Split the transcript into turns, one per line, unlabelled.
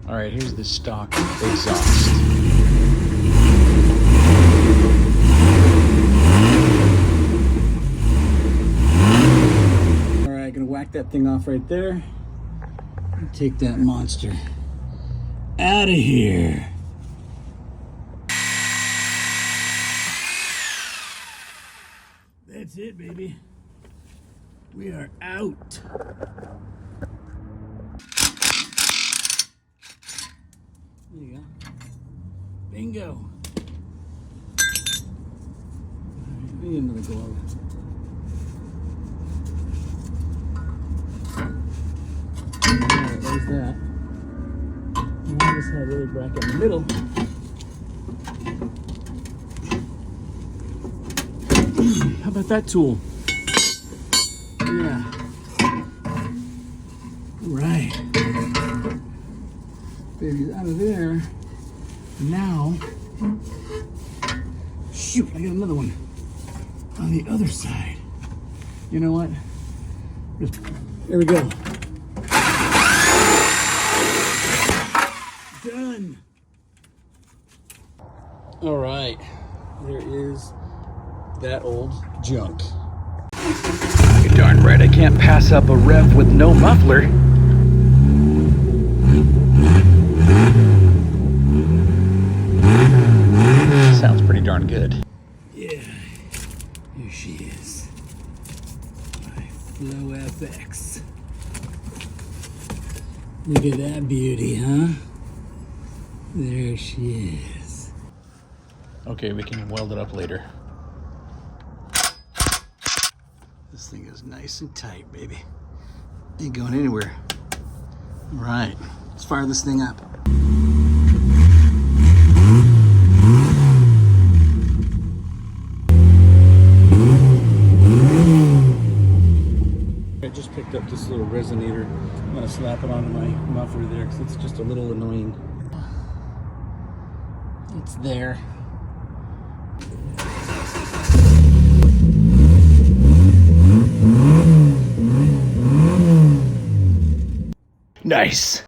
All right, here's the stock exhaust. All right, gonna whack that thing off right there. Take that monster out of here. That's it, baby. We are out. There you go. Bingo. All right, we need another glove. Alright, there's that. Now this had a little bracket in the middle. How about that tool? Yeah. Right. Baby's out of there. Now, shoot, I got another one on the other side. You know what? There we go. Done. All right, there is that old junk. You're darn right, I can't pass up a rev with no muffler. Sounds pretty darn good. Yeah, here she is. My Flow FX. Look at that beauty, huh? There she is. Okay, we can weld it up later. This thing is nice and tight, baby. Ain't going anywhere. All right, let's fire this thing up. I just picked up this little resonator. I'm gonna slap it onto my muffler there because it's just a little annoying. It's there. Nice.